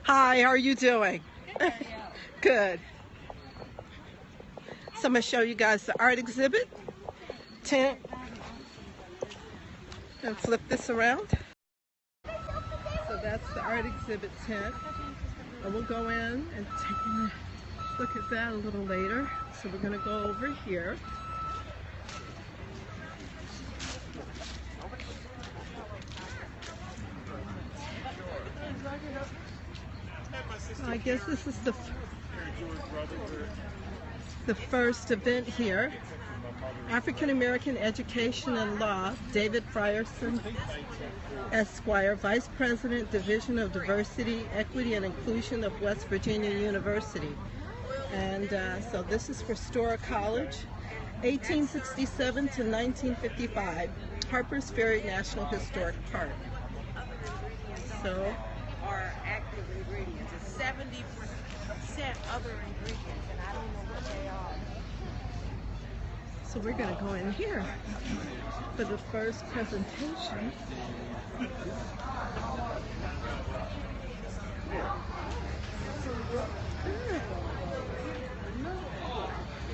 Hi, how are you doing? Good. So I'm going to show you guys the art exhibit tent. And flip this around. So that's the art exhibit tent. And we'll go in and take a look at that a little later. So we're going to go over here. I guess this is the first event here. African American Education and Law, David Fryson, Esquire, Vice President, Division of Diversity, Equity, and Inclusion of West Virginia University. And so this is for Storer College, 1867 to 1955, Harpers, Ferry National Historic Park. So, are active ingredients. It's 70% other ingredients, and I don't know what they are. So we're going to go in here for the first presentation.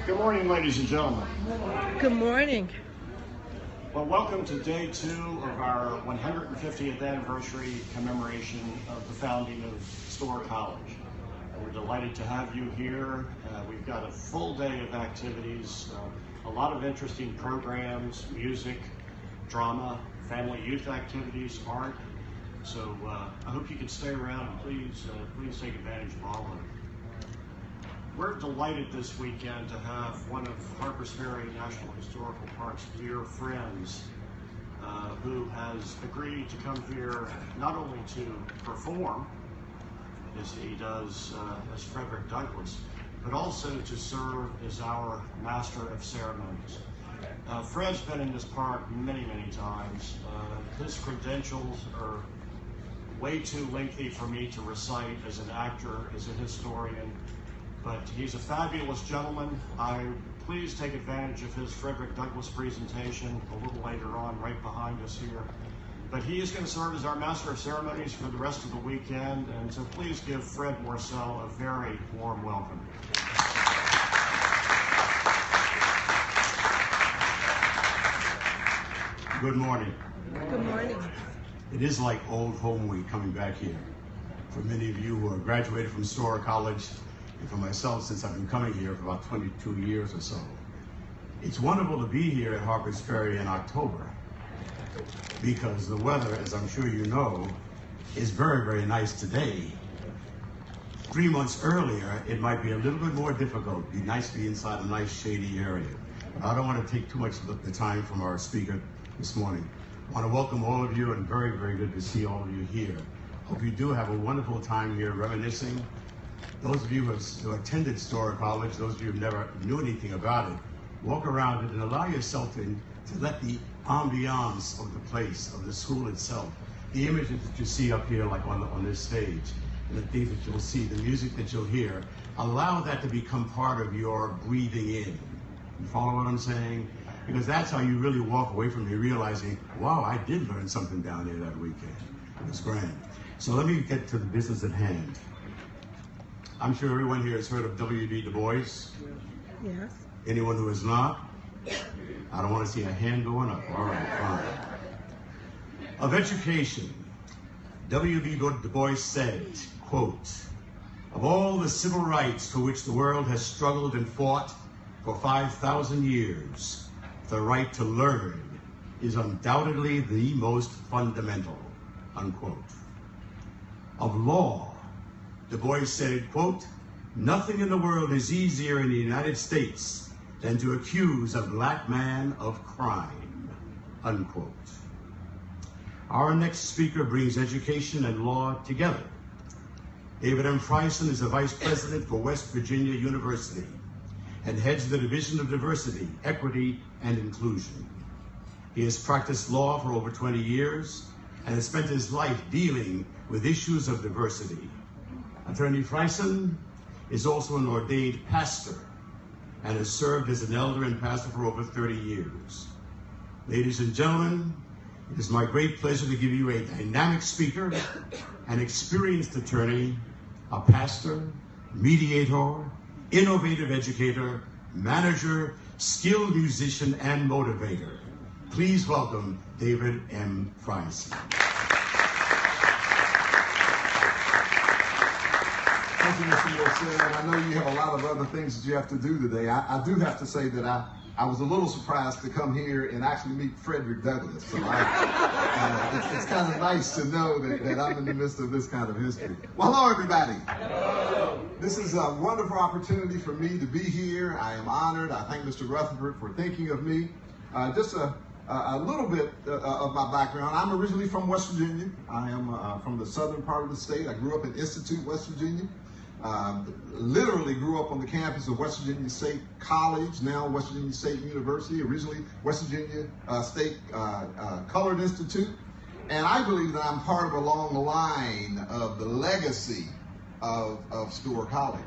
Good morning, ladies and gentlemen. Good morning. Well, welcome to day 2 of our 150th anniversary commemoration of the founding of Storer College. We're delighted to have you here. We've got a full day of activities, a lot of interesting programs, music, drama, family youth activities, art. So I hope you can stay around and please take advantage of all of it. We're delighted this weekend to have one of Harpers Ferry National Historical Park's dear friends who has agreed to come here not only to perform, as he does as Frederick Douglass, but also to serve as our Master of Ceremonies. Fred's been in this park many, many times. His credentials are way too lengthy for me to recite as an actor, as a historian, but he's a fabulous gentleman. Please take advantage of his Frederick Douglass presentation a little later on, right behind us here. But he is going to serve as our Master of Ceremonies for the rest of the weekend, and so please give Fred Morcell a very warm welcome. Good morning. Good morning. It is like old home week coming back here. For many of you who are graduated from Storer College, and for myself, since I've been coming here for about 22 years or so. It's wonderful to be here at Harpers Ferry in October because the weather, as I'm sure you know, is very, very nice today. 3 months earlier, it might be a little bit more difficult. It'd be nice to be inside a nice shady area. But I don't want to take too much of the time from our speaker this morning. I want to welcome all of you, and very, very good to see all of you here. Hope you do have a wonderful time here reminiscing. Those of you who attended Storer College, those of you who never knew anything about it, walk around it and allow yourself to let the ambiance of the place, of the school itself, the images that you see up here, like on this stage, and the things that you'll see, the music that you'll hear, allow that to become part of your breathing in. You follow what I'm saying? Because that's how you really walk away from here realizing, wow, I did learn something down there that weekend. It was grand. So let me get to the business at hand. I'm sure everyone here has heard of W.B. Du Bois. Yes. Anyone who has not? I don't want to see a hand going up. All right, fine. Of education, W.B. Du Bois said, quote, "Of all the civil rights for which the world has struggled and fought for 5,000 years, the right to learn is undoubtedly the most fundamental," unquote. Of law, Du Bois said, quote, "Nothing in the world is easier in the United States than to accuse a black man of crime," unquote. Our next speaker brings education and law together. David M. Fryson is the Vice President for West Virginia University and heads the Division of Diversity, Equity, and Inclusion. He has practiced law for over 20 years and has spent his life dealing with issues of diversity. Attorney Fryson is also an ordained pastor and has served as an elder and pastor for over 30 years. Ladies and gentlemen, it is my great pleasure to give you a dynamic speaker, an experienced attorney, a pastor, mediator, innovative educator, manager, skilled musician, and motivator. Please welcome David M. Fryson. Thank you, Mr. Woodson. And I know you have a lot of other things that you have to do today. I do have to say that I was a little surprised to come here and actually meet Frederick Douglass. So it's kind of nice to know that I'm in the midst of this kind of history. Well, hello, everybody. Hello. This is a wonderful opportunity for me to be here. I am honored. I thank Mr. Rutherford for thinking of me. Just a little bit of my background. I'm originally from West Virginia. I am from the southern part of the state. I grew up in Institute, West Virginia. Literally grew up on the campus of West Virginia State College, now West Virginia State University, originally West Virginia State Colored Institute. And I believe that I'm part of a long line of the legacy of Storer College.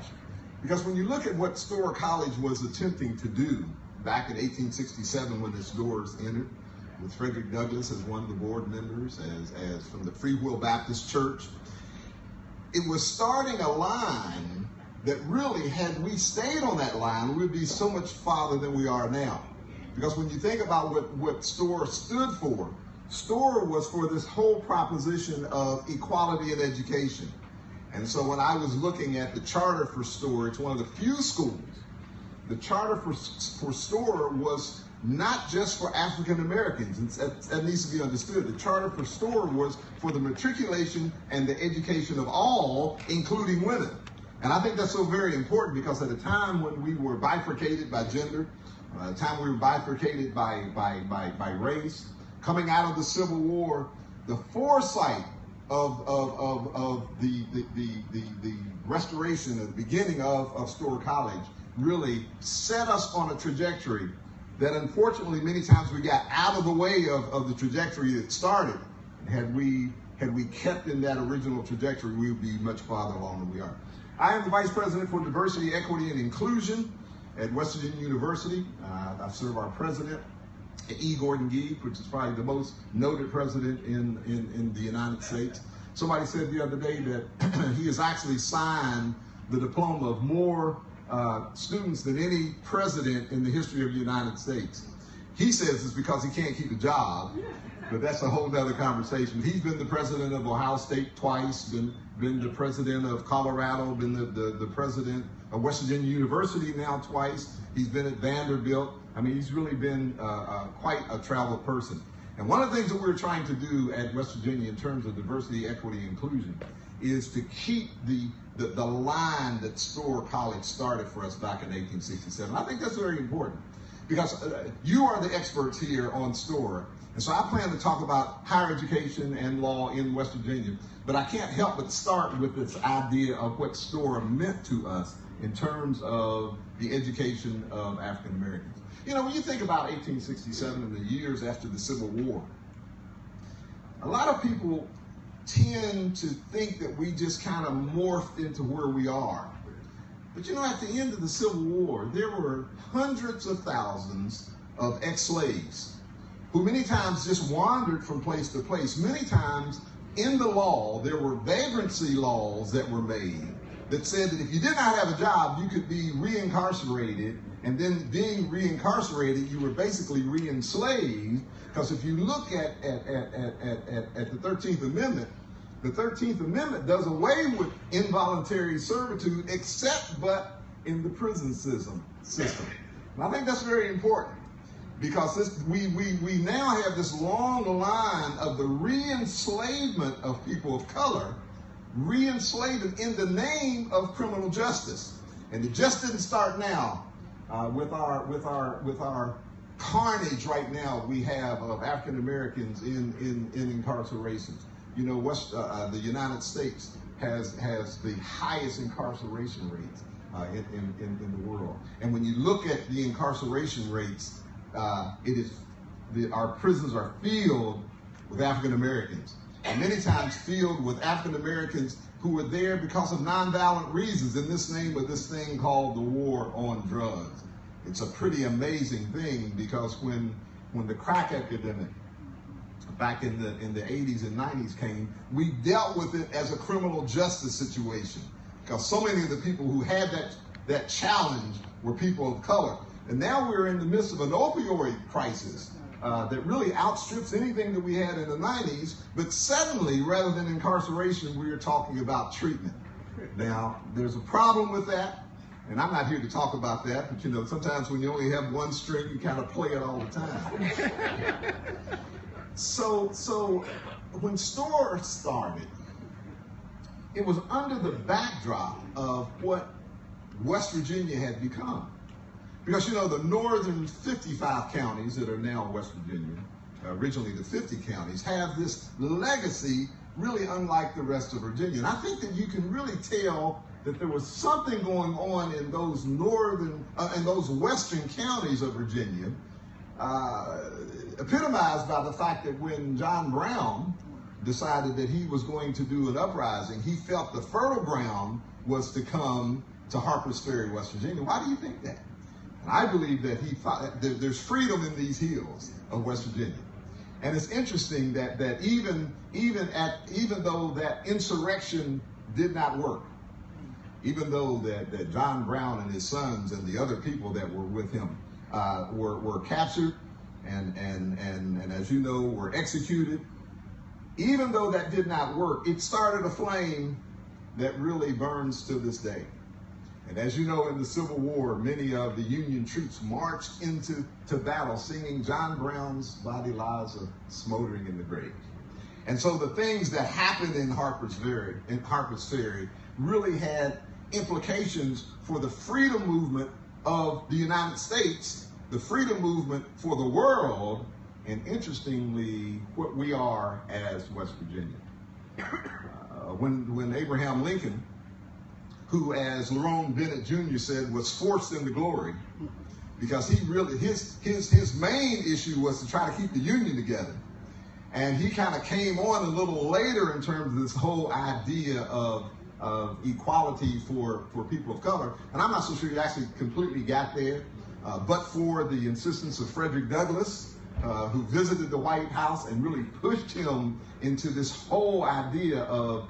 Because when you look at what Storer College was attempting to do back in 1867 when its doors entered, with Frederick Douglass as one of the board members, as from the Free Will Baptist Church, it was starting a line that really, had we stayed on that line, we'd be so much farther than we are now. Because when you think about what Storer stood for, Storer was for this whole proposition of equality in education. And so when I was looking at the charter for Storer, it's one of the few schools. The charter for Storer was not just for African Americans. That needs to be understood. The charter for Storer was for the matriculation and the education of all, including women. And I think that's so very important, because at a time when we were bifurcated by gender, a time we were bifurcated by race, coming out of the Civil War, the foresight of the restoration, of the beginning of Storer College, really set us on a trajectory that unfortunately many times we got out of the way of the trajectory that started. Had we kept in that original trajectory, we would be much farther along than we are. I am the Vice President for Diversity, Equity, and Inclusion at West Virginia University. I serve our president, E. Gordon Gee, which is probably the most noted president in the United States. Somebody said the other day that he has actually signed the diploma of more students than any president in the history of the United States. He says it's because he can't keep a job, but that's a whole other conversation. He's been the president of Ohio State twice, been the president of Colorado, been the president of West Virginia University now twice. He's been at Vanderbilt. I mean, he's really been quite a traveled person. And one of the things that we're trying to do at West Virginia in terms of diversity, equity, and inclusion is to keep the line that Storer College started for us back in 1867. I think that's very important, because you are the experts here on Storer. And so I plan to talk about higher education and law in West Virginia, but I can't help but start with this idea of what Storer meant to us in terms of the education of African Americans. You know, when you think about 1867 and the years after the Civil War, a lot of people tend to think that we just kind of morphed into where we are. But you know, at the end of the Civil War, there were hundreds of thousands of ex-slaves who many times just wandered from place to place. Many times in the law, there were vagrancy laws that were made that said that if you did not have a job, you could be reincarcerated, and then being reincarcerated, you were basically re-enslaved. Because if you look at the 13th Amendment, the 13th Amendment does away with involuntary servitude except but in the prison system. And I think that's very important, because we now have this long line of the re-enslavement of people of color, re-enslavement in the name of criminal justice. And it just didn't start now with our carnage right now we have of African Americans in incarceration. You know, the United States has the highest incarceration rates in the world. And when you look at the incarceration rates, our prisons are filled with African Americans, and many times filled with African Americans who were there because of nonviolent reasons in this name of this thing called the war on drugs. It's a pretty amazing thing, because when the crack epidemic back in the 80s and 90s came, we dealt with it as a criminal justice situation. because so many of the people who had that challenge were people of color. And now we're in the midst of an opioid crisis that really outstrips anything that we had in the 90s, but suddenly, rather than incarceration, we are talking about treatment. Now, there's a problem with that, and I'm not here to talk about that, but you know, sometimes when you only have one string, you kind of play it all the time. So when STORE started, it was under the backdrop of what West Virginia had become. Because, you know, the northern 55 counties that are now West Virginia, originally the 50 counties, have this legacy really unlike the rest of Virginia. And I think that you can really tell that there was something going on in those northern, in those western counties of Virginia, epitomized by the fact that when John Brown decided that he was going to do an uprising, he felt the fertile ground was to come to Harpers Ferry, West Virginia. Why do you think that? And I believe that he thought that there's freedom in these hills of West Virginia. And it's interesting that even though that insurrection did not work, even though that John Brown and his sons and the other people that were with him were captured and as you know, were executed, even though that did not work, it started a flame that really burns to this day. And as you know, in the Civil War, many of the Union troops marched into battle singing John Brown's body lies a smoldering in the grave. And so the things that happened in Harpers Ferry really had implications for the freedom movement of the United States, the freedom movement for the world, and interestingly, what we are as West Virginia. When Abraham Lincoln, who, as Lerone Bennett Jr. said, was forced into glory, because he really, his main issue was to try to keep the Union together. And he kind of came on a little later in terms of this whole idea of equality for people of color. And I'm not so sure he actually completely got there, but for the insistence of Frederick Douglass, who visited the White House and really pushed him into this whole idea of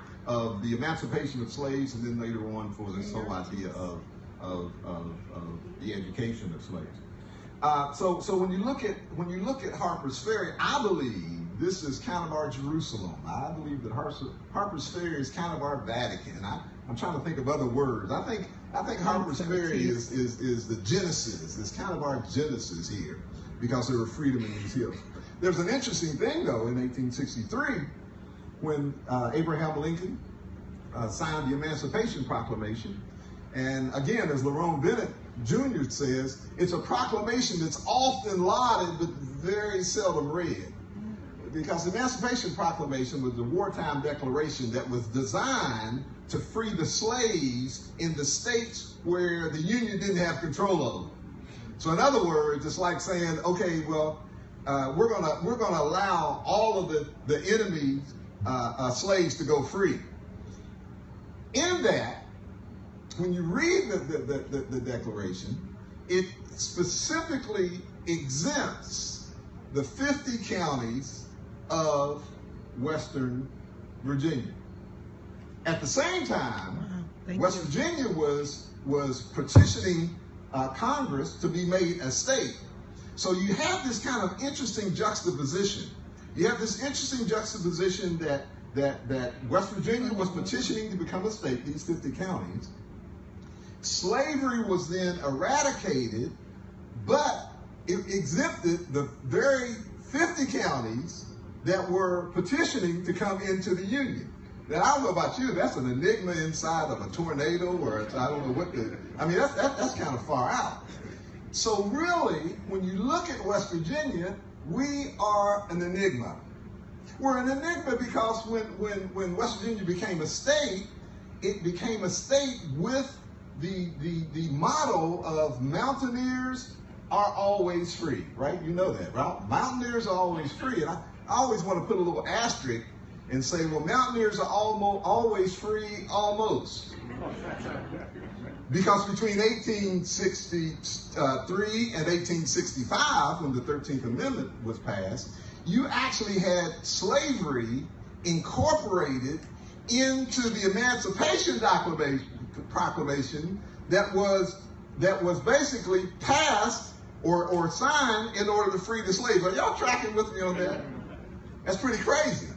the emancipation of slaves, and then later on for this whole idea of the education of slaves. So when you look at Harpers Ferry, I believe this is kind of our Jerusalem. I believe that Harpers Ferry is kind of our Vatican. I'm trying to think of other words. I think Harpers Ferry is the Genesis. It's kind of our Genesis here, because there was freedom in these hills. There's an interesting thing, though, in 1863, when Abraham Lincoln signed the Emancipation Proclamation. And again, as Lerone Bennett Jr. says, it's a proclamation that's often lauded but very seldom read. Because the Emancipation Proclamation was a wartime declaration that was designed to free the slaves in the states where the Union didn't have control of them. So in other words, it's like saying, okay, well, we're gonna allow all of the enemy slaves to go free. In that, when you read the Declaration, it specifically exempts the 50 counties of Western Virginia. At the same time, West Virginia was petitioning Congress to be made a state. So you have this kind of interesting juxtaposition. You have this interesting juxtaposition that West Virginia was petitioning to become a state, these 50 counties. Slavery was then eradicated, but it exempted the very 50 counties that were petitioning to come into the Union. Now, I don't know about you, that's an enigma inside of a tornado, or I don't know what that's kind of far out. So really, when you look at West Virginia, we are an enigma. We're an enigma because when West Virginia became a state, it became a state with the motto of mountaineers are always free, right? You know that, right? Mountaineers are always free. And I always want to put a little asterisk and say, well, mountaineers are always free, almost. Because between 1863 and 1865, when the 13th Amendment was passed, you actually had slavery incorporated into the Emancipation proclamation that was basically passed or signed in order to free the slaves. Are y'all tracking with me on that? That's pretty crazy.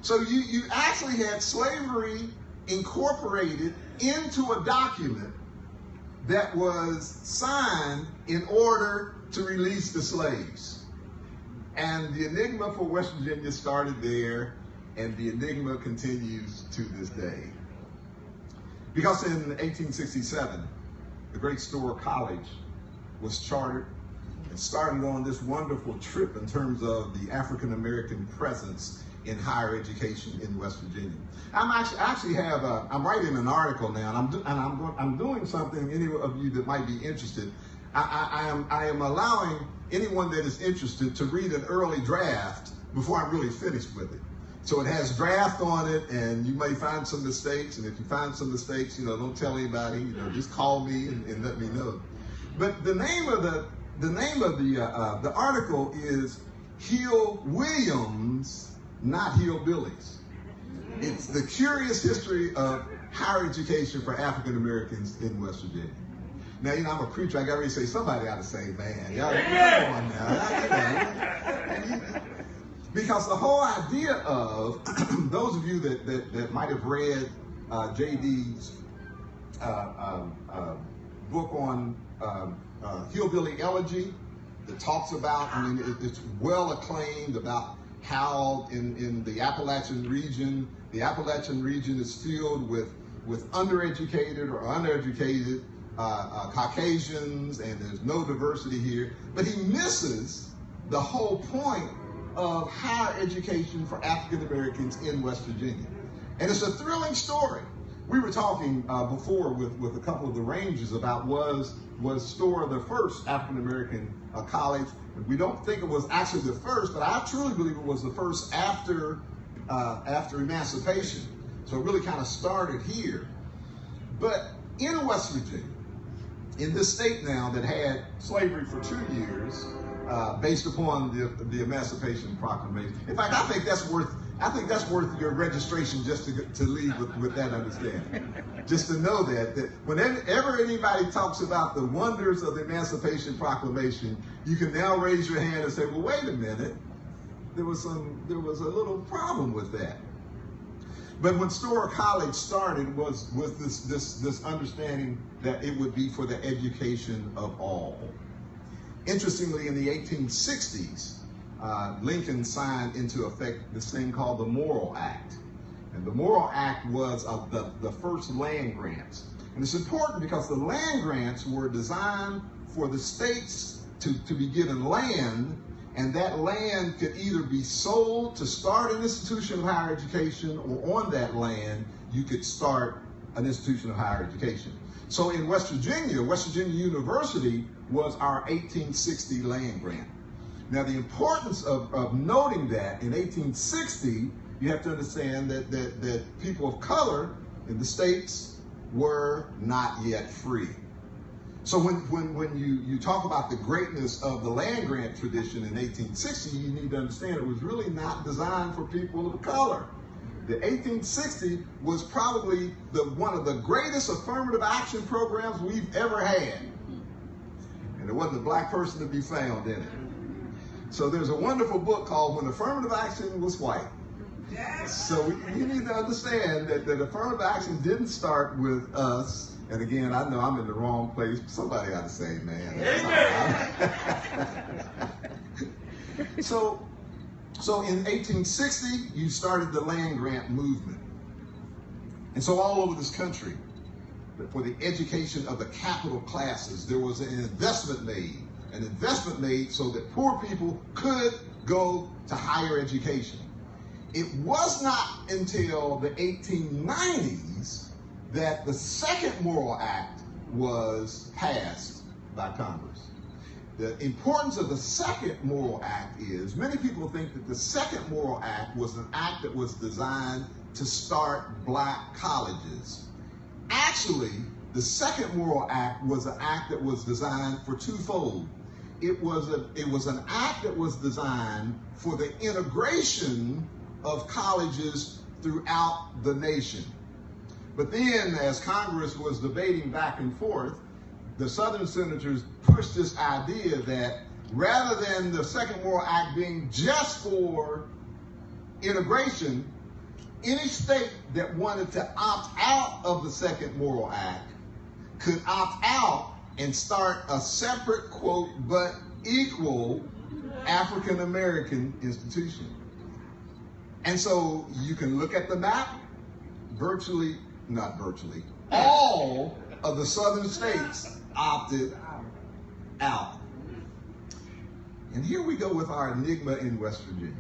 So you actually had slavery incorporated into a document that was signed in order to release the slaves. And the enigma for West Virginia started there, and the enigma continues to this day. Because in 1867, the great Storer College was chartered and started on this wonderful trip in terms of the African-American presence in higher education in West Virginia. I'm writing an article now, and I'm doing something. Any of you that might be interested, I am allowing anyone that is interested to read an early draft before I'm really finished with it. So it has draft on it, and you may find some mistakes. And if you find some mistakes, don't tell anybody. Just call me and let me know. But the name of the article is Hill Williams, Not Hillbillies. It's the curious history of higher education for African Americans in West Virginia. Now, I'm a preacher. I got ready to say somebody ought to say, man. Y'all, come on now. Because the whole idea of those of you that might have read J.D.'s book on hillbilly elegy that talks about, it's well acclaimed about how in the Appalachian region is filled with undereducated or uneducated Caucasians, and there's no diversity here. But he misses the whole point of higher education for African Americans in West Virginia. And it's a thrilling story. We were talking before with a couple of the Rangers about was Storer the first African American college. We don't think it was actually the first, but I truly believe it was the first after emancipation. So it really kind of started here. But in West Virginia, in this state now that had slavery for 2 years, based upon the Emancipation Proclamation. In fact, I think that's worth your registration just to leave with that understanding. Just to know that whenever anybody talks about the wonders of the Emancipation Proclamation, you can now raise your hand and say, well, wait a minute, there was a little problem with that. But when Storer College started was this understanding that it would be for the education of all. Interestingly, in the 1860s, Lincoln signed into effect this thing called the Morrill Act. And the Morrill Act was the first land grants. And it's important because the land grants were designed for the states to be given land, and that land could either be sold to start an institution of higher education, or on that land, you could start an institution of higher education. So in West Virginia University was our 1860 land grant. Now the importance of noting that in 1860, you have to understand that people of color in the states were not yet free. So when you talk about the greatness of the land grant tradition in 1860, you need to understand it was really not designed for people of color. The 1860 was probably one of the greatest affirmative action programs we've ever had. And there wasn't a black person to be found in it. So there's a wonderful book called When Affirmative Action Was White. So you need to understand that affirmative action didn't start with us. And again, I know I'm in the wrong place. Somebody ought to say, man. So in 1860, you started the land grant movement. And so all over this country, for the education of the capital classes, there was an investment made so that poor people could go to higher education. It was not until the 1890s that the second Morrill Act was passed by Congress. The importance of the second Morrill Act is, many people think that the second Morrill Act was an act that was designed to start black colleges. Actually, the second Morrill Act was an act that was designed for twofold. It was an act that was designed for the integration of colleges throughout the nation. But then, as Congress was debating back and forth, the Southern senators pushed this idea that rather than the Second Morrill Act being just for integration, any state that wanted to opt out of the Second Morrill Act could opt out and start a separate, quote, but equal African American institution. And so you can look at the map, not virtually, all of the southern states opted out. And here we go with our enigma in West Virginia.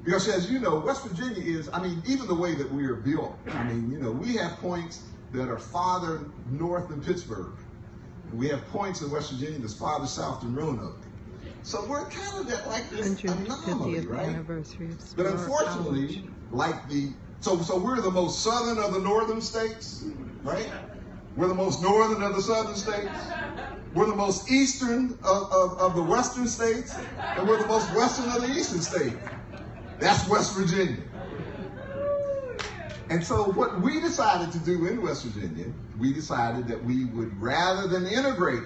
Because as you know, West Virginia is, even the way that we are built, we have points that are farther north than Pittsburgh. We have points in West Virginia that's farther south than Roanoke. So we're kind of like this anomaly, right? But unfortunately, so we're the most southern of the northern states, right? We're the most northern of the southern states. We're the most eastern of the western states. And we're the most western of the eastern states. That's West Virginia. And so what we decided to do in West Virginia, we decided that we would, rather than integrate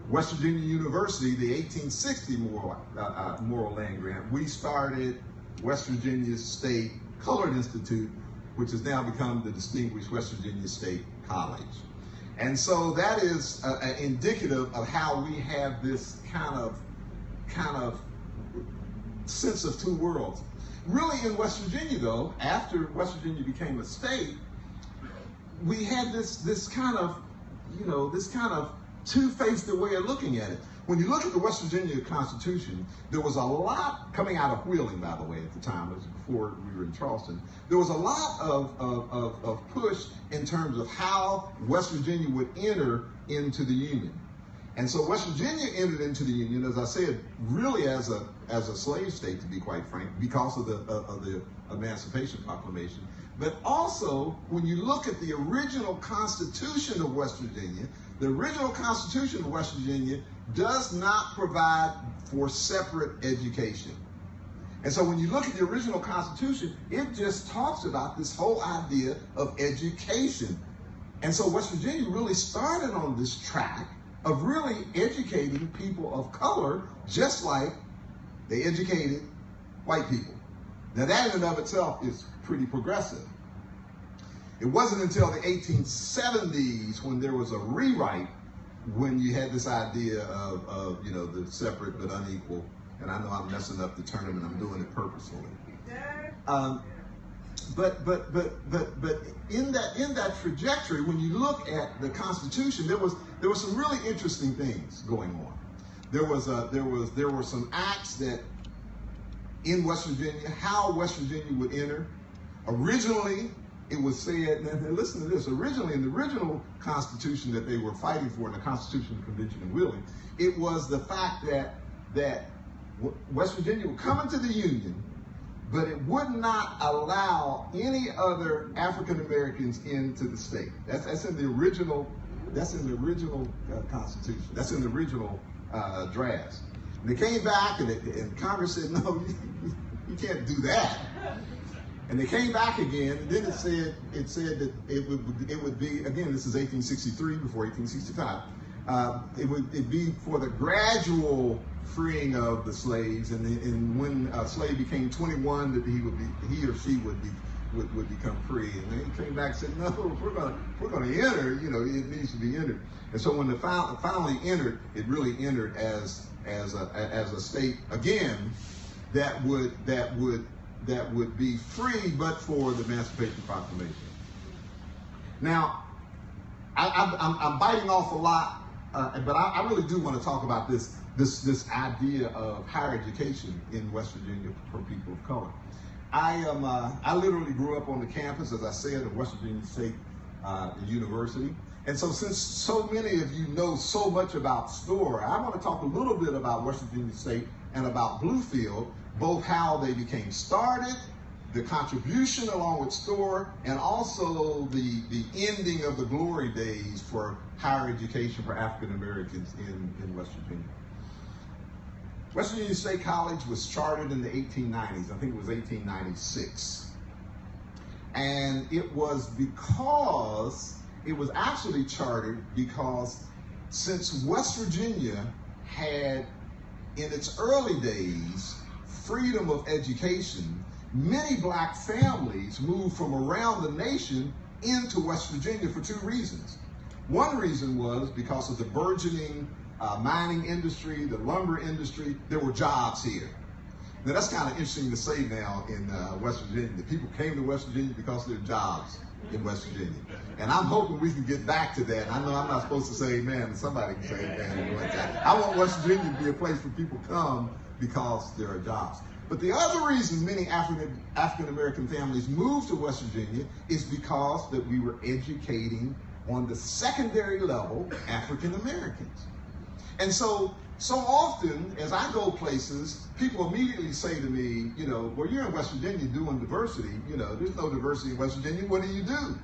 West Virginia University, the 1860 Morrill Land Grant, we started West Virginia State Colored Institute, which has now become the Distinguished West Virginia State College. And so that is indicative of how we have this kind of sense of two worlds. Really, in West Virginia, though, after West Virginia became a state, we had this kind of two-faced way of looking at it. When you look at the West Virginia Constitution, there was a lot coming out of Wheeling, by the way, at the time. It was before we were in Charleston. There was a lot of push in terms of how West Virginia would enter into the Union. And so West Virginia entered into the Union, as I said, really as a slave state, to be quite frank, because of the Emancipation Proclamation. But also, when you look at the original Constitution of West Virginia, the original Constitution of West Virginia does not provide for separate education. And so when you look at the original Constitution, it just talks about this whole idea of education. And so West Virginia really started on this track of really educating people of color just like they educated white people. Now that in and of itself is pretty progressive. It wasn't until the 1870s when there was a rewrite, when you had this idea of the separate but unequal. And I know I'm messing up the term and I'm doing it purposefully. But in that trajectory, when you look at the Constitution, there were some really interesting things going on. There were some acts that in West Virginia, how West Virginia would enter. Originally, it was said, and listen to this, originally in the original Constitution that they were fighting for in the Constitutional Convention in Wheeling, it was the fact that West Virginia would come into the Union, but it would not allow any other African Americans into the state. That's in the original. That's in the original Constitution. That's in the original drafts. And they came back, and Congress said, "No, you can't do that." And they came back again, and then it said that it would be, again, this is 1863 before 1865. It would be for the gradual freeing of the slaves, and when a slave became 21, that he or she would become free. And they came back and said, no, if we're going to enter, it needs to be entered. And so when it finally entered, it really entered as a state again that would be free, but for the Emancipation Proclamation. Now, I'm biting off a lot, but I really do want to talk about this idea of higher education in West Virginia for people of color. I literally grew up on the campus, as I said, of West Virginia State University. And so since so many of you know so much about STORE, I want to talk a little bit about West Virginia State and about Bluefield, both how they became started, the contribution along with STORE, and also the ending of the glory days for higher education for African Americans in West Virginia. West Virginia State College was chartered in the 1890s. I think it was 1896. And it was actually chartered because since West Virginia had, in its early days, freedom of education, many black families moved from around the nation into West Virginia for two reasons. One reason was because of the burgeoning mining industry, the lumber industry. There were jobs here. Now that's kind of interesting to say now in West Virginia. The people came to West Virginia because of their jobs in West Virginia. And I'm hoping we can get back to that. I know I'm not supposed to say amen, but somebody can say amen. I want West Virginia to be a place where people come because there are jobs. But the other reason many African-American families moved to West Virginia is because that we were educating on the secondary level African-Americans. And so often as I go places, people immediately say to me, you know, well, you're in West Virginia doing diversity. You know, there's no diversity in West Virginia. What do?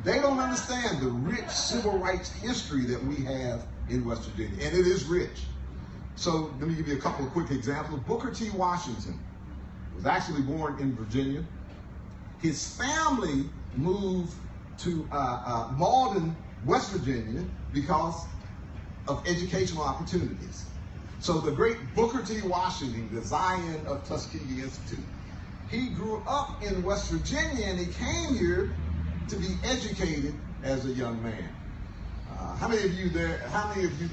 They don't understand the rich civil rights history that we have in West Virginia, and it is rich. So let me give you a couple of quick examples. Booker T. Washington was actually born in Virginia. His family moved to Malden, West Virginia, because of educational opportunities. So the great Booker T. Washington, the Zion of Tuskegee Institute, he grew up in West Virginia and he came here to be educated as a young man. How many of you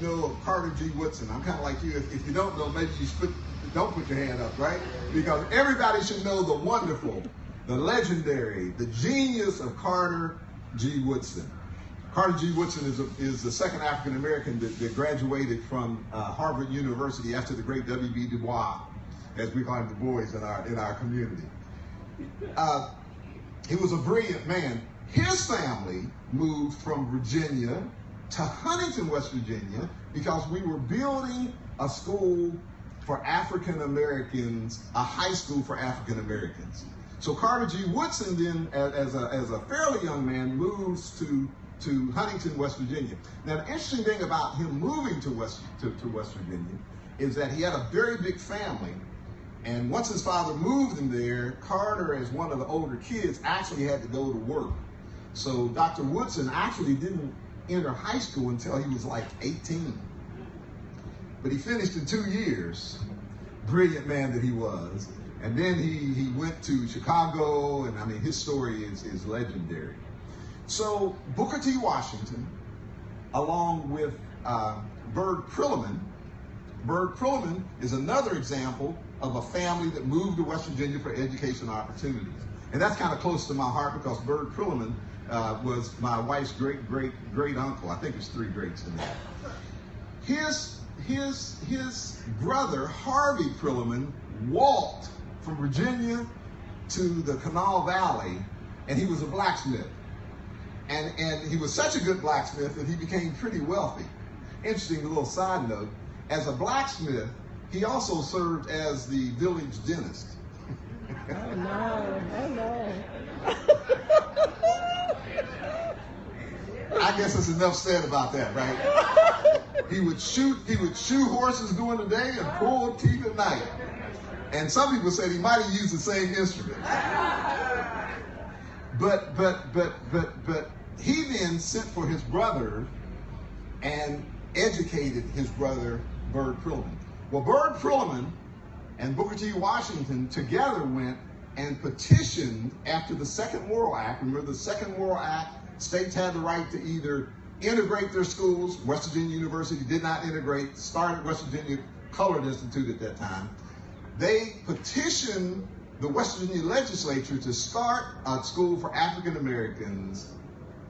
know of Carter G. Woodson? I'm kind of like you. If you don't know, maybe you don't put your hand up, right? Because everybody should know the wonderful, the legendary, the genius of Carter G. Woodson. Carter G. Woodson is the second African American that graduated from Harvard University after the great W.B. Du Bois, as we call him, the boys in our community. He was a brilliant man. His family moved from Virginia to Huntington, West Virginia, because we were building a school for African Americans, a high school for African Americans. So Carter G. Woodson then, as a fairly young man, moves to Huntington, West Virginia. Now, the interesting thing about him moving to West Virginia is that he had a very big family. And once his father moved him there, Carter, as one of the older kids, actually had to go to work. So Dr. Woodson actually didn't enter high school until he was like 18. But he finished in 2 years, brilliant man that he was. And then he went to Chicago, and I mean, his story is legendary. So Booker T. Washington, along with Bird Prilliman is another example of a family that moved to West Virginia for educational opportunities. And that's kind of close to my heart because Bird Prilliman was my wife's great uncle. I think it's 3 greats in that. His brother, Harvey Prilliman, walked from Virginia to the Kanawha Valley, and he was a blacksmith. And he was such a good blacksmith that he became pretty wealthy. Interesting little side note, as a blacksmith, he also served as the village dentist. Oh no, oh no. I guess that's enough said about that, right? He would shoot horses during the day and pull teeth at night. And some people said he might have used the same instrument. But he then sent for his brother and educated his brother, Bird Prilliman. Well, Bird Prilliman and Booker T. Washington together went and petitioned after the Second Morrill Act. Remember the Second Morrill Act, states had the right to either integrate their schools. West Virginia University did not integrate, started West Virginia Colored Institute at that time. They petitioned the West Virginia legislature to start a school for African Americans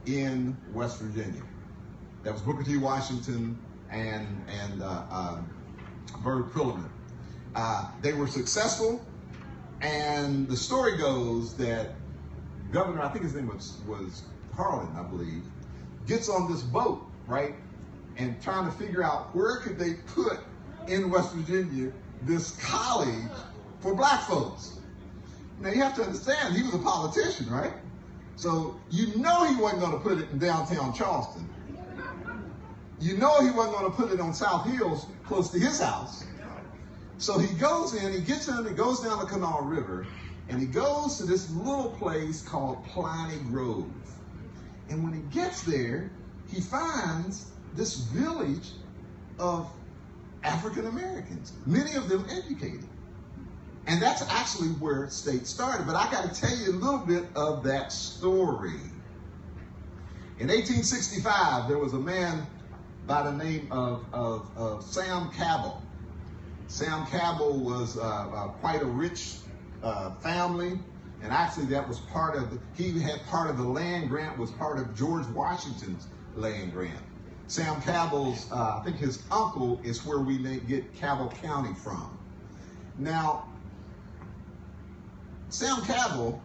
in West Virginia. That was Booker T. Washington and Bird Prilliman. They were successful, and the story goes that Governor, I think his name was Harlan, I believe, gets on this boat, right, and trying to figure out where could they put in West Virginia this college for black folks. Now you have to understand, he was a politician, right? So you know he wasn't going to put it in downtown Charleston. You know he wasn't going to put it on South Hills close to his house. So he goes in, he gets in, he goes down the Kanawha River, And he goes to this little place called Pliny Grove. And when he gets there, he finds this village of African Americans, many of them educated. And that's actually where State started. But I got to tell you a little bit of that story. In 1865, there was a man by the name of Sam Cabell. Sam Cabell was quite a rich family, and actually that was part of, he had part of the land grant, was part of George Washington's land grant. Sam Cabell's, I think his uncle is where we get Cabell County from. Now, Sam Cabell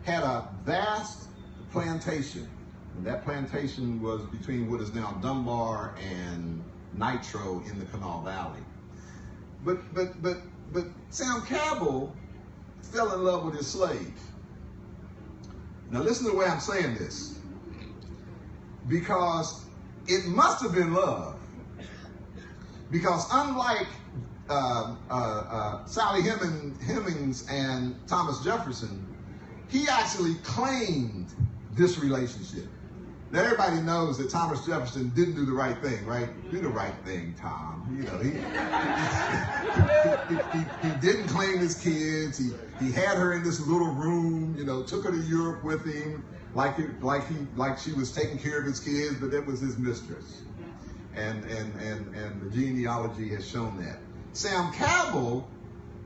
had a vast plantation. And that plantation was between what is now Dunbar and Nitro in the Kanawha Valley. But Sam Cabell fell in love with his slave. Now listen to the way I'm saying this, because it must have been love. Because unlike Sally Hemings and Thomas Jefferson, he actually claimed this relationship. Now everybody knows that Thomas Jefferson didn't do the right thing, right? Do the right thing, Tom. You know, he didn't claim his kids. He had her in this little room. You know, took her to Europe with him, like she was taking care of his kids, but that was his mistress. And the genealogy has shown that. Sam Cabell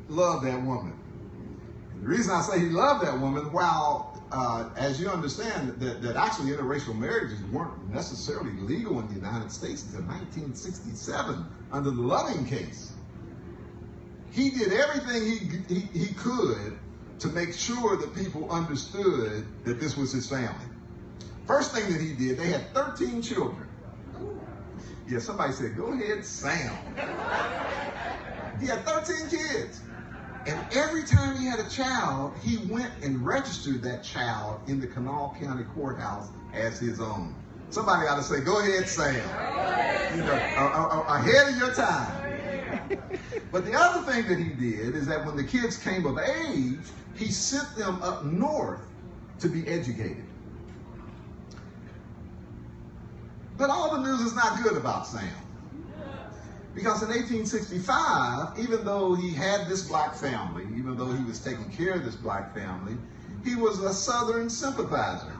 loved that woman. And the reason I say he loved that woman, while as you understand, that actually interracial marriages weren't necessarily legal in the United States until 1967 under the Loving case. He did everything he could to make sure that people understood that this was his family. First thing that he did, they had 13 children. Yeah, somebody said, go ahead, Sam. He had 13 kids. And every time he had a child, he went and registered that child in the Kanawha County Courthouse as his own. Somebody ought to say, go ahead, Sam. You know, ahead of your time. But the other thing that he did is that when the kids came of age, he sent them up north to be educated. But all the news is not good about Sam. Because in 1865, even though he had this black family, even though he was taking care of this black family, he was a Southern sympathizer.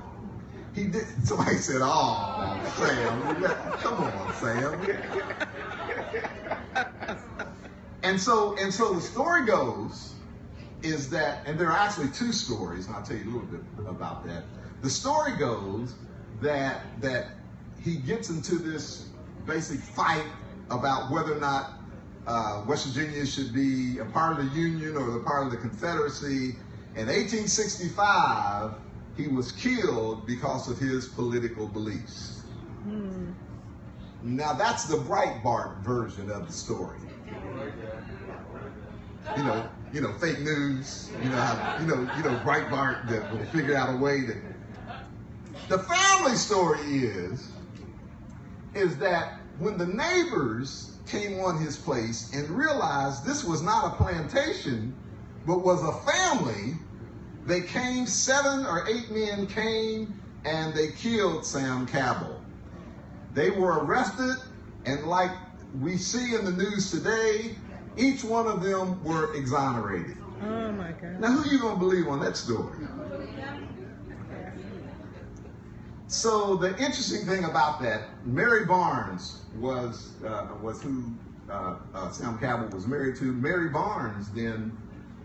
He did. Somebody said, "Oh, Sam, come on, Sam." And so the story goes is that, and there are actually two stories, and I'll tell you a little bit about that. The story goes that he gets into this basic fight about whether or not West Virginia should be a part of the Union or a part of the Confederacy. In 1865, he was killed because of his political beliefs. Now that's the Breitbart version of the story. You know, fake news. You know, Breitbart that will figure out a way to. The family story is that when the neighbors came on his place and realized this was not a plantation, but was a family, they came, 7 or 8 men came, and they killed Sam Cabell. They were arrested, and like we see in the news today, each one of them were exonerated. Oh my God. Now who are you going to believe on that story? So the interesting thing about that, Mary Barnes was who Sam Cabell was married to. Mary Barnes then,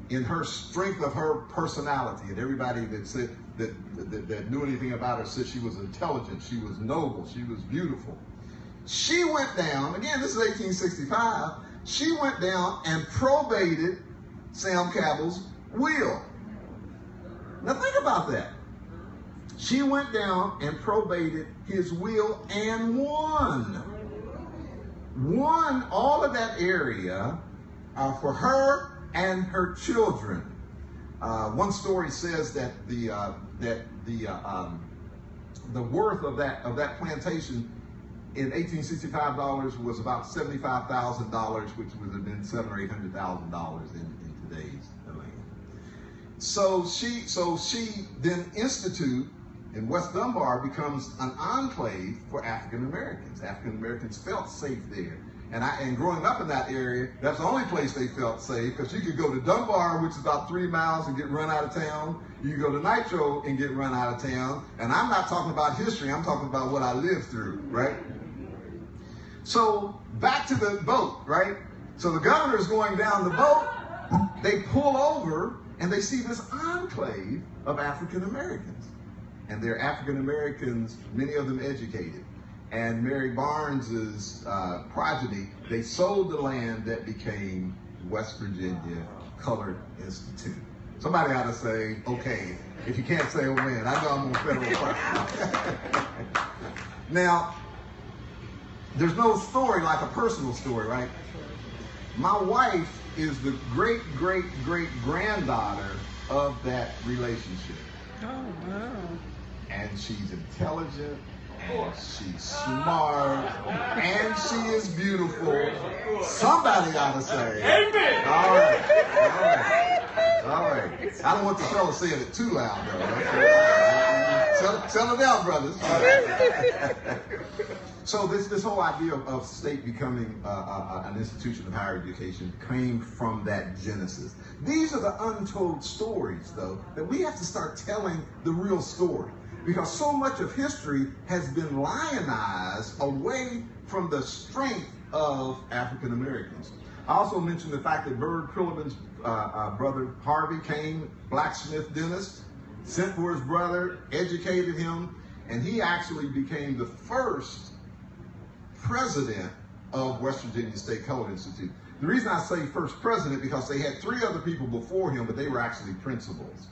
in her strength of her personality, and everybody that said that knew anything about her said she was intelligent, she was noble, she was beautiful. She went down, again this is 1865, she went down and probated Sam Cabell's will. Now think about that. She went down and probated his will and won. Won all of that area for her and her children. One story says that the worth of that plantation in 1865 dollars was about $75,000, which would have been $700,000 or $800,000 in today's land. So she then institute, and West Dunbar becomes an enclave for African Americans. African Americans felt safe there. And growing up in that area, that's the only place they felt safe, because you could go to Dunbar, which is about 3 miles, and get run out of town. You could go to Nitro and get run out of town. And I'm not talking about history, I'm talking about what I lived through, right? So back to the boat, right? So the governor's going down the boat, they pull over, and they see this enclave of African Americans. And they're African Americans, many of them educated. And Mary Barnes's progeny, they sold the land that became West Virginia Colored Institute. Somebody ought to say, okay, if you can't say, oh man, I know I'm on federal property. Now, there's no story like a personal story, right? My wife is the great-great-great-granddaughter of that relationship. Oh, wow. And she's intelligent, and she's smart, and she is beautiful. Somebody ought to say, amen. All right. I don't want the fellow saying it too loud, though. Settle down, brothers. So this whole idea of state becoming an institution of higher education came from that genesis. These are the untold stories, though, that we have to start telling the real story. Because so much of history has been lionized away from the strength of African Americans. I also mentioned the fact that Bird Prilliman's brother Harvey came, blacksmith dentist, sent for his brother, educated him, and he actually became the first president of West Virginia State Colored Institute. The reason I say first president, because they had 3 other people before him, but they were actually principals.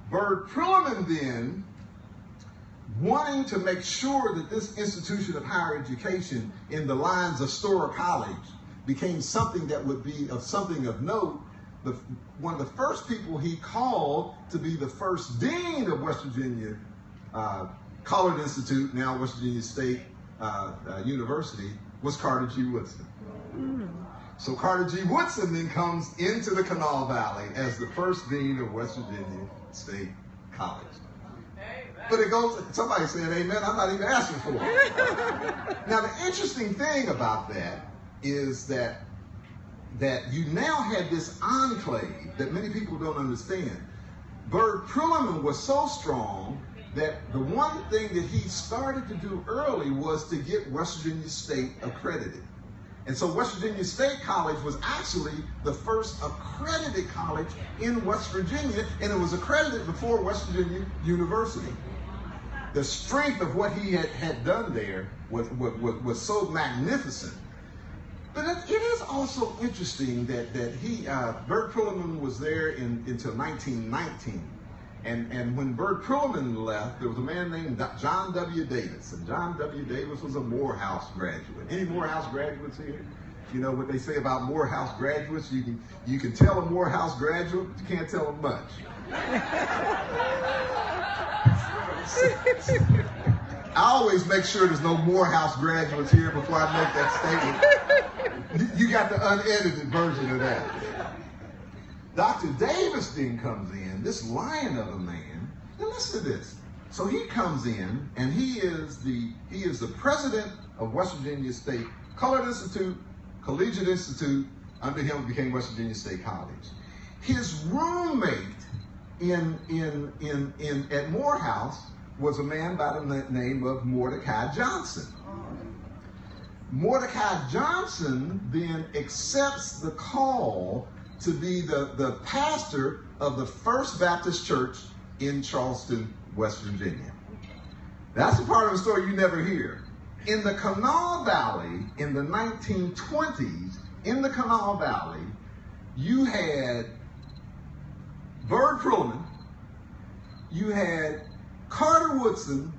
Bird Prilliman then, wanting to make sure that this institution of higher education in the lines of Storer College became something that would be of something of note, one of the first people he called to be the first dean of West Virginia Colored Institute, now West Virginia State University, was Carter G. Woodson. So Carter G. Woodson then comes into the Kanawha Valley as the first dean of West Virginia State College. But it goes, somebody said amen, I'm not even asking for it. Now the interesting thing about that is that you now had this enclave that many people don't understand. Bird Prilliman was so strong that the one thing that he started to do early was to get West Virginia State accredited. And so West Virginia State College was actually the first accredited college in West Virginia, and it was accredited before West Virginia University. The strength of what he had done there was so magnificent. But it is also interesting that Bird Prilliman was there until 1919. And when Bird Prilliman left, there was a man named John W. Davis. And John W. Davis was a Morehouse graduate. Any Morehouse graduates here? You know what they say about Morehouse graduates? You can tell a Morehouse graduate, but you can't tell them much. I always make sure there's no Morehouse graduates here before I make that statement. You got the unedited version of that. Dr. Davis then comes in, this lion of a man, and listen to this. So he comes in, and he is the president of West Virginia State Colored Institute, Collegiate Institute. Under him it became West Virginia State College. His roommate at Morehouse was a man by the name of Mordecai Johnson. Mordecai Johnson then accepts the call to be the pastor of the First Baptist Church in Charleston, West Virginia. That's the part of the story you never hear. In the Kanawha Valley, in the 1920s, in the Kanawha Valley, you had Bird Prilliman, you had Carter Woodson,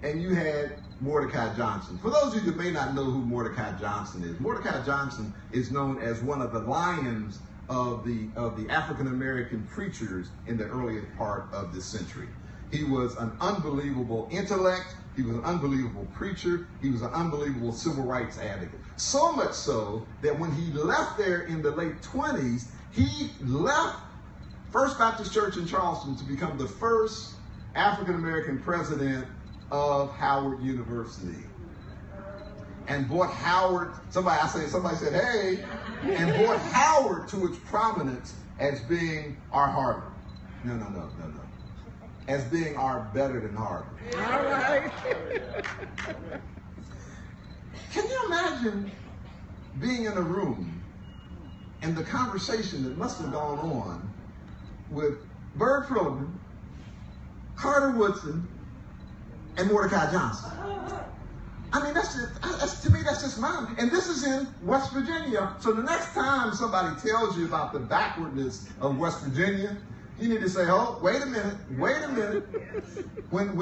and you had Mordecai Johnson. For those of you that may not know who Mordecai Johnson is, Mordecai Johnson is known as one of the lions of the African American preachers in the earliest part of this century. He was an unbelievable intellect. He was an unbelievable preacher. He was an unbelievable civil rights advocate. So much so that when he left there in the late 20s, he left First Baptist Church in Charleston to become the first African-American president of Howard University. And brought Howard, somebody said, hey, and brought Howard to its prominence as being our Harvard. No. As being our better than Harvard. All right. Can you imagine being in a room and the conversation that must have gone on with Bird Philliman, Carter Woodson, and Mordecai Johnson? I mean, to me, that's just mind. And this is in West Virginia. So the next time somebody tells you about the backwardness of West Virginia, you need to say, oh, wait a minute. When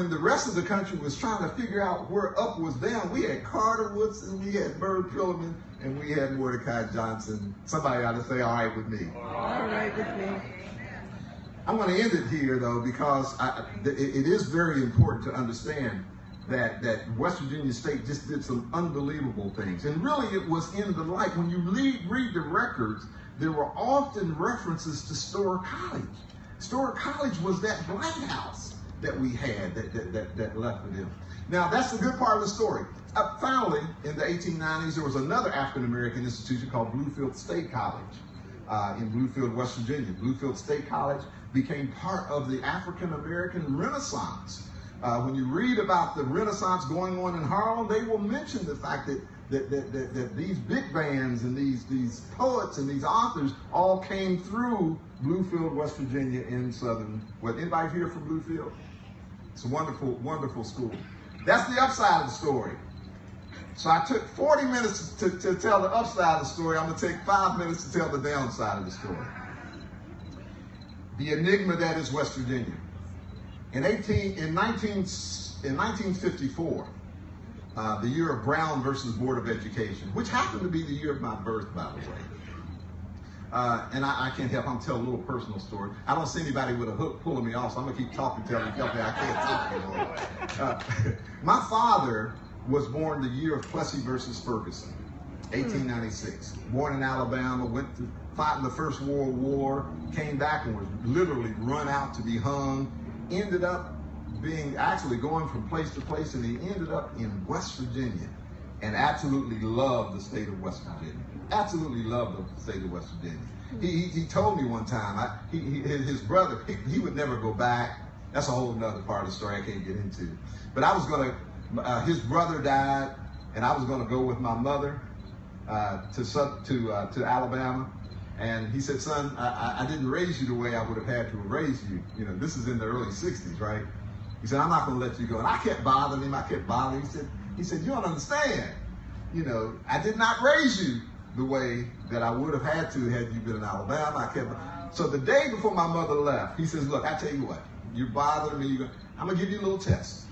the rest of the country was trying to figure out where up was down, we had Carter Woodson, we had Bird Philliman, and we had Mordecai Johnson. Somebody ought to say, all right with me. All right with me. I'm going to end it here, though, because it is very important to understand that West Virginia State just did some unbelievable things. And really, it was in the light. When you read the records, there were often references to Storer College. Storer College was that Black House that we had that left with them. Now, that's the good part of the story. Finally, in the 1890s, there was another African-American institution called Bluefield State College in Bluefield, West Virginia. Bluefield State College became part of the African-American Renaissance. When you read about the Renaissance going on in Harlem, they will mention the fact that these big bands and these poets and these authors all came through Bluefield, West Virginia in southern. Anybody here from Bluefield? It's a wonderful, wonderful school. That's the upside of the story. So I took 40 minutes to tell the upside of the story. I'm going to take 5 minutes to tell the downside of the story. The enigma that is West Virginia. In 1954, the year of Brown versus Board of Education, which happened to be the year of my birth, by the way. And I can't help, I'm telling a little personal story. I don't see anybody with a hook pulling me off, so I'm going to keep talking till you tell me I can't talk anymore. My father was born the year of Plessy versus Ferguson, 1896. Born in Alabama, went to fight in the First World War, came back and was literally run out to be hung. Ended up actually going from place to place, and he ended up in West Virginia and absolutely loved the state of West Virginia. Absolutely loved the state of West Virginia. He told me one time, his brother, he would never go back. That's a whole nother part of the story I can't get into. But I was going to, his brother died, and I was going to go with my mother to Alabama. And he said, son, I didn't raise you the way I would have had to have raised you. You know, this is in the early 60s, right? He said, I'm not going to let you go. And I kept bothering him. He said, you don't understand. You know, I did not raise you the way that I would have had to had you been in Alabama. So the day before my mother left, he says, look, I tell you what, you're bothering me. I'm going to give you a little test.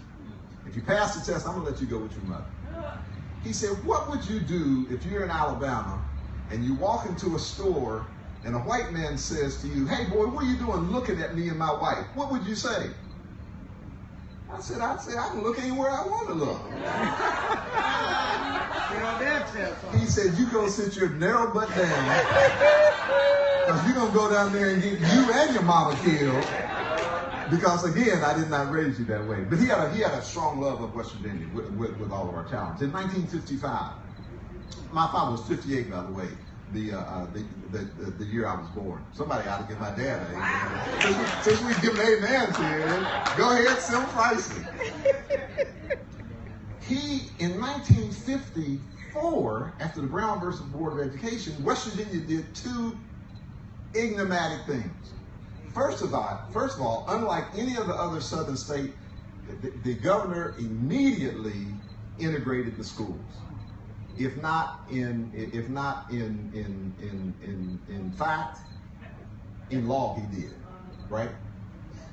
If you pass the test, I'm going to let you go with your mother. He said, what would you do if you're in Alabama and you walk into a store and a white man says to you, hey boy, what are you doing looking at me and my wife? What would you say? I'd say I can look anywhere I want to look. He said, you go sit your narrow butt down, because you're going to go down there and get you and your mama killed. Because again, I did not raise you that way. But he had a strong love of West Virginia with all of our talents. In 1955, my father was 58, by the way, the year I was born. Somebody ought to give my dad an amen. Since we give an amen to him, go ahead, Sim Fryson. He, in 1954, after the Brown versus Board of Education, West Virginia did two enigmatic things. First of all, unlike any of the other southern states, the governor immediately integrated the schools. If not in fact, in law he did, right?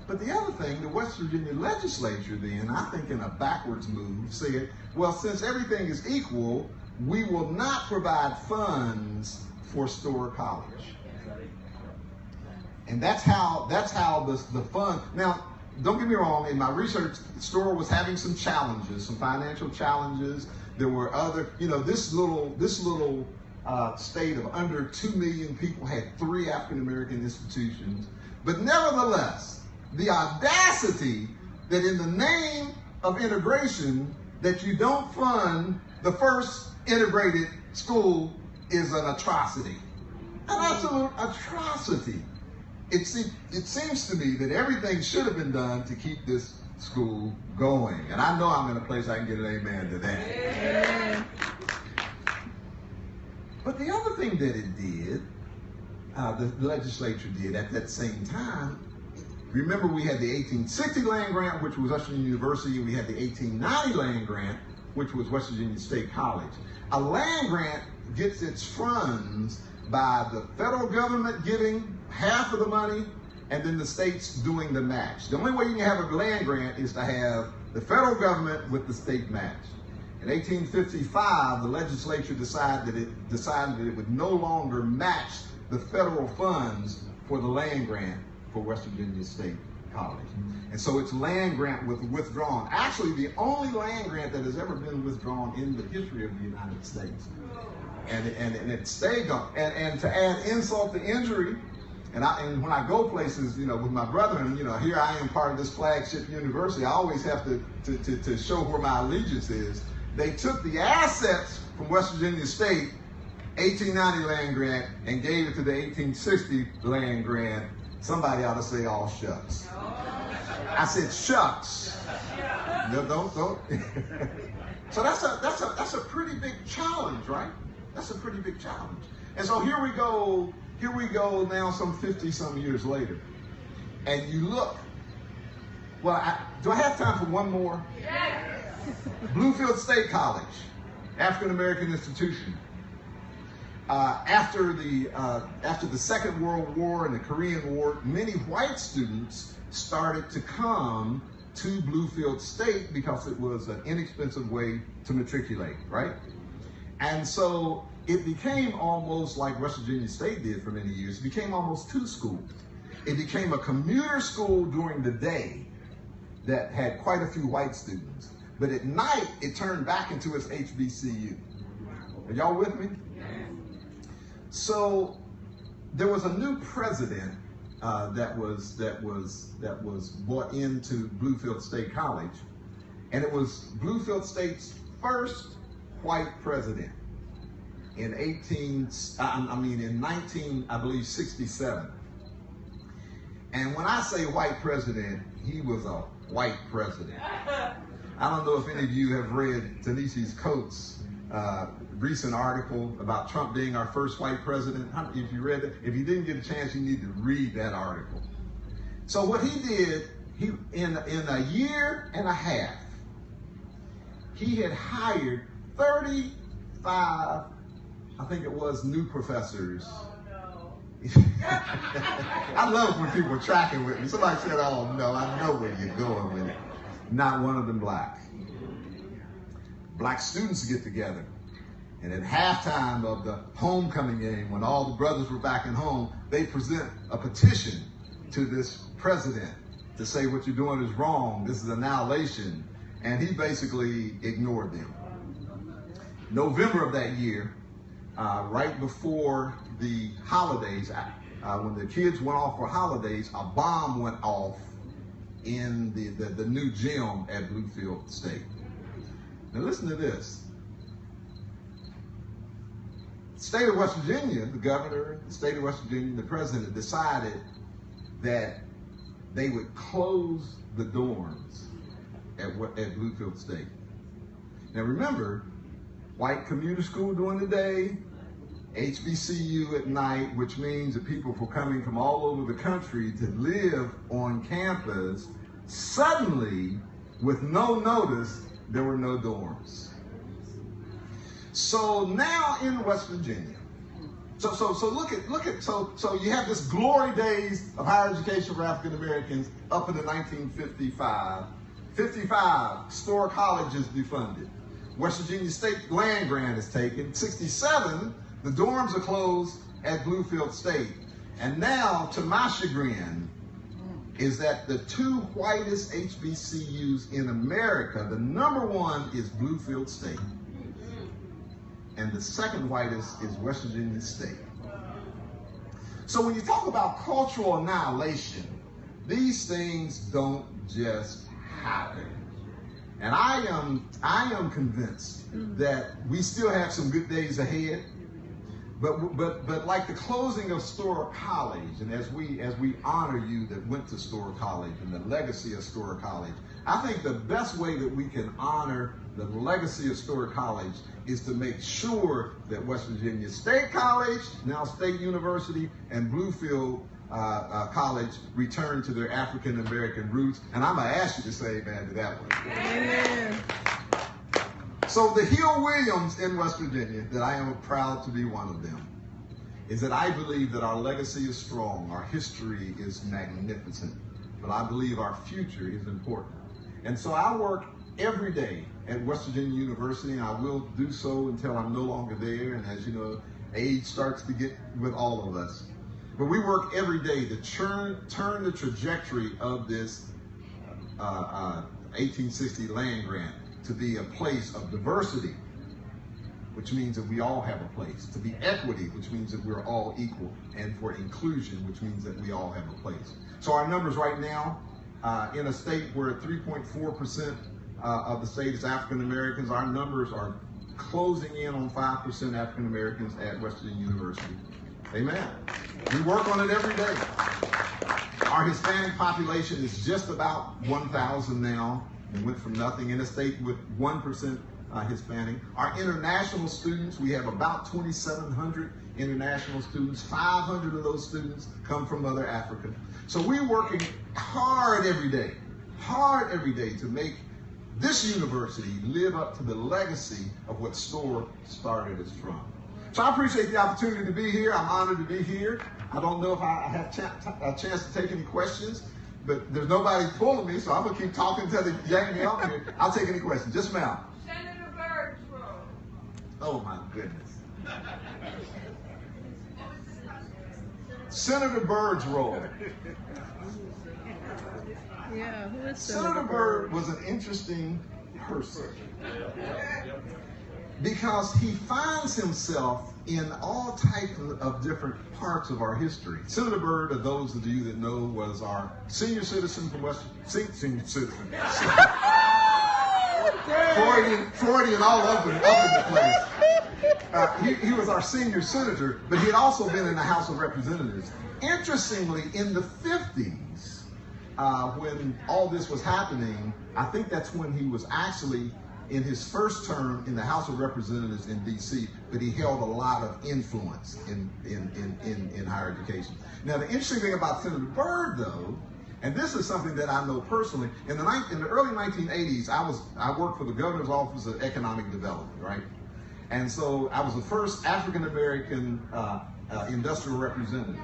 But the other thing, the West Virginia legislature then, I think in a backwards move, said, well, since everything is equal, we will not provide funds for Storer College. And that's how the fund. Now, don't get me wrong. In my research, Storer was having some challenges, some financial challenges. There were other, this little state of under 2 million people had 3 African-American institutions. But nevertheless, the audacity that in the name of integration that you don't fund the first integrated school is an atrocity. An absolute atrocity. It seems to me that everything should have been done to keep this school going. And I know I'm in a place I can get an amen to that. Amen. But the other thing that it did, the legislature did at that same time, remember we had the 1860 land grant, which was West Virginia University. We had the 1890 land grant, which was West Virginia State College. A land grant gets its funds by the federal government giving half of the money and then the states doing the match. The only way you can have a land grant is to have the federal government with the state match. In 1855, the legislature decided that it would no longer match the federal funds for the land grant for West Virginia State College. And so its land grant was withdrawn. Actually, the only land grant that has ever been withdrawn in the history of the United States. And it stayed gone. And to add insult to injury, and when I go places, with my brethren, here I am part of this flagship university. I always have to show where my allegiance is. They took the assets from West Virginia State 1890 land grant and gave it to the 1860 land grant. Somebody ought to say, "All shucks." I said, "Shucks." No, don't. So that's a pretty big challenge, right? That's a pretty big challenge. And so here we go now some 50-some years later. And you look, do I have time for one more? Yes. Bluefield State College, African-American institution. After the Second World War and the Korean War, many white students started to come to Bluefield State because it was an inexpensive way to matriculate, right? And so it became almost like West Virginia State did for many years. It became almost 2 schools. It became a commuter school during the day that had quite a few white students. But at night, it turned back into its HBCU. Are y'all with me? So there was a new president that was brought into Bluefield State College, and it was Bluefield State's first white president in 1967. And when I say white president, he was a white president. I don't know if any of you have read Ta-Nehisi Coates' recent article about Trump being our first white president. If you read it, if you didn't get a chance, you need to read that article. So what he did, in a year and a half, he had hired 35, I think it was, new professors. I love when people are tracking with me. Somebody said, "Oh no, I know where you're going with it." Not one of them black. Black students get together, and at halftime of the homecoming game, when all the brothers were back at home, they present a petition to this president to say what you're doing is wrong. This is annihilation. And he basically ignored them. November of that year, right before the holidays, when the kids went off for holidays, a bomb went off in the new gym at Bluefield State. Now listen to this. The state of West Virginia, the governor, the state of West Virginia, the president decided that they would close the dorms at Bluefield State. Now remember, white commuter school during the day, HBCU at night, which means that people were coming from all over the country to live on campus. Suddenly, with no notice, there were no dorms. So now in West Virginia, so you have this glory days of higher education for African Americans up into 1955. 55, Storer College is defunded. West Virginia State land grant is taken. 67, the dorms are closed at Bluefield State. And now, to my chagrin, is that the 2 whitest HBCUs in America, the #1 is Bluefield State. and the second whitest is West Virginia State. So when you talk about cultural annihilation, these things don't just happen. And I am convinced that we still have some good days ahead. But like the closing of Storer College, and as we honor you that went to Storer College and the legacy of Storer College, I think the best way that we can honor the legacy of Storer College is to make sure that West Virginia State College, now State University, and Bluefield College return to their African American roots. And I'm gonna ask you to say amen to that one. Amen. So the Hill Williams in West Virginia, that I am proud to be one of them, is that I believe that our legacy is strong, our history is magnificent, but I believe our future is important. And so I work every day at West Virginia University, and I will do so until I'm no longer there. And as you know, age starts to get with all of us. But we work every day to turn the trajectory of this 1860 land grant to be a place of diversity, which means that we all have a place, to be equity, which means that we're all equal, and for inclusion, which means that we all have a place. So our numbers right now, in a state where 3.4% of the state is African Americans, our numbers are closing in on 5% African Americans at West Virginia University. Amen. We work on it every day. Our Hispanic population is just about 1,000 now. We went from nothing in a state with 1% Hispanic. Our international students, we have about 2,700 international students. 500 of those students come from Mother Africa. So we're working hard every day to make this university live up to the legacy of what Storer started us from. So I appreciate the opportunity to be here. I'm honored to be here. I don't know if I have a chance to take any questions, but there's nobody pulling me, so I'm going to keep talking till they yank me out here. I'll take any questions. Just ma'am. Senator Byrd's role. Oh, my goodness. Senator Byrd's role. Yeah, who is Senator Byrd was an interesting person because he finds himself in all types of different parts of our history. Senator Byrd, of those of you that know, was our senior citizen from senior citizen. Freudian all up in the place. He was our senior senator, but he had also been in the House of Representatives. Interestingly, in the 50s, when all this was happening, I think that's when he was actually in his first term in the House of Representatives in D.C., but he held a lot of influence in higher education. Now, the interesting thing about Senator Byrd, though, and this is something that I know personally, in the early 1980s, I worked for the Governor's Office of Economic Development, right? And so I was the first African-American industrial representative.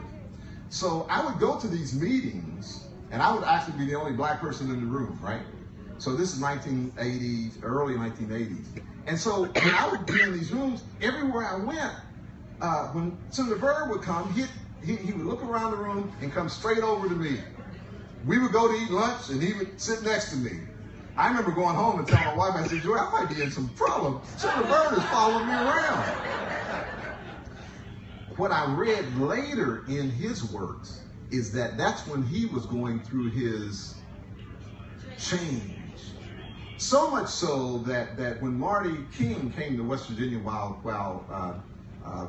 So I would go to these meetings, and I would actually be the only black person in the room, right? So this is 1980s, early 1980s. And so when I would be in these rooms, everywhere I went, when Senator Byrd would come, he would look around the room and come straight over to me. We would go to eat lunch, and he would sit next to me. I remember going home and telling my wife, I said, Joy, I might be in some trouble. Senator Byrd is following me around. What I read later in his works is that that's when he was going through his change. So much so that when Marty King came to West Virginia while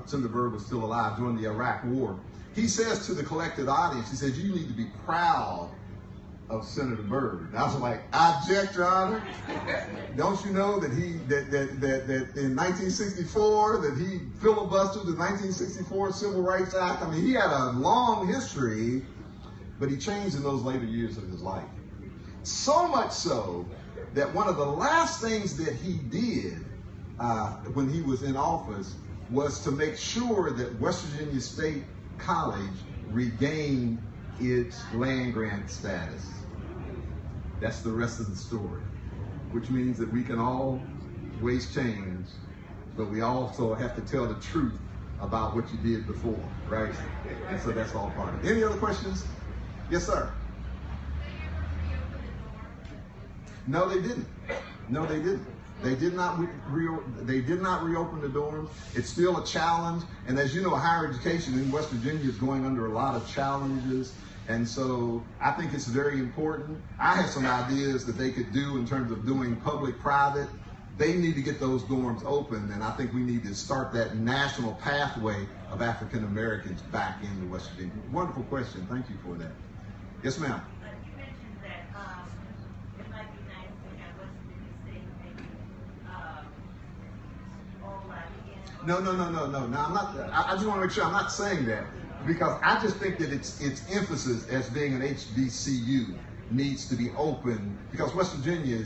Senator Byrd was still alive during the Iraq War, he says to the collected audience, he says, you need to be proud of Senator Byrd. And I was like, I object, Your Honor. Don't you know that that in 1964 that he filibustered the 1964 Civil Rights Act? I mean, he had a long history, but he changed in those later years of his life. So much so that one of the last things that he did when he was in office was to make sure that West Virginia State College regained its land grant status. That's the rest of the story, which means that we can all waste change, but we also have to tell the truth about what you did before, right? And so that's all part of it. Any other questions? Yes, sir. No, they didn't. No, they didn't. They did not reopen the dorms. It's still a challenge. And as you know, higher education in West Virginia is going under a lot of challenges. And so I think it's very important. I have some ideas that they could do in terms of doing public-private. They need to get those dorms open, and I think we need to start that national pathway of African Americans back into West Virginia. Wonderful question. Thank you for that. Yes, ma'am. But you mentioned that it might be nice to have West Virginia State maybe all black again. No. Now, I'm not. I just want to make sure I'm not saying that, because I just think that its emphasis as being an HBCU needs to be open, because West Virginia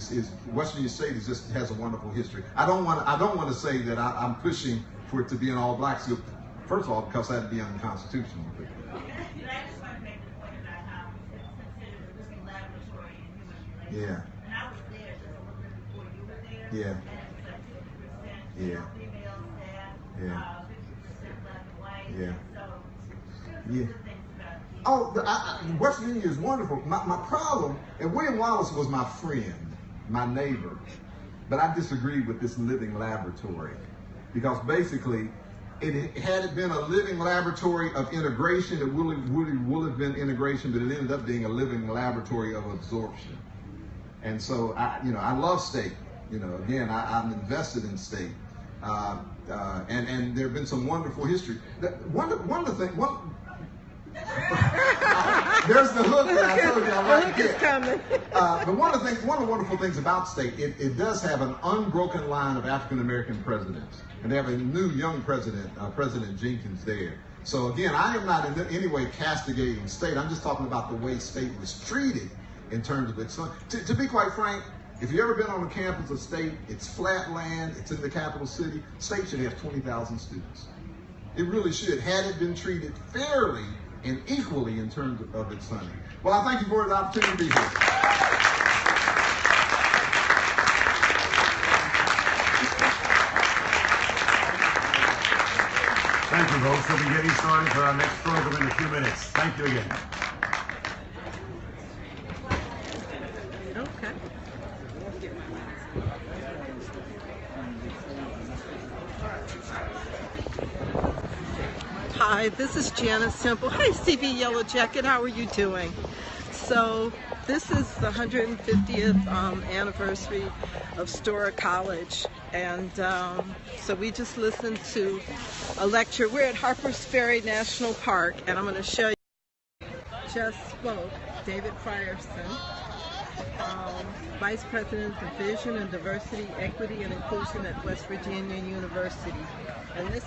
West Virginia State has a wonderful history. I don't want to say that I'm pushing for it to be an all black school. First of all, because that'd be unconstitutional. I just want to make the point about how it's considered a living laboratory in human relations. Yeah. And I was there just a little bit before you were there. Yeah. And it was like 50% Yeah. female staff, Yeah. 50% black and white. Yeah. So there's Yeah. good things about it. Oh, West Virginia is wonderful. My problem, and William Wallace was my friend, my neighbor, but I disagree with this living laboratory, because basically, had it been a living laboratory of integration, it would have been integration, but it ended up being a living laboratory of absorption. And so, I love state. Again, I'm invested in state, and there have been some wonderful history. One of the things. There's the hook that I told you I like to get. But one of the wonderful things about state, it does have an unbroken line of African American presidents, and they have a new young president, President Jenkins there. So again, I am not in any way castigating state. I'm just talking about the way state was treated in terms of its. To be quite frank, if you've ever been on the campus of state, it's flat land, it's in the capital city. State should have 20,000 students. It really should, had it been treated fairly and equally in terms of its funding. Well, I thank you for the opportunity to be here. Thank you, folks. We'll be getting started for our next program in a few minutes. Thank you again. Okay. Hi, this is Janice Temple. Hi, CV Yellow Jacket. How are you doing? So this is the 150th anniversary of Storer College, and so we just listened to a lecture. We're at Harpers Ferry National Park, and I'm going to show you. Just spoke David Fryson, Vice President, Division of Diversity, Equity, and Inclusion at West Virginia University, and this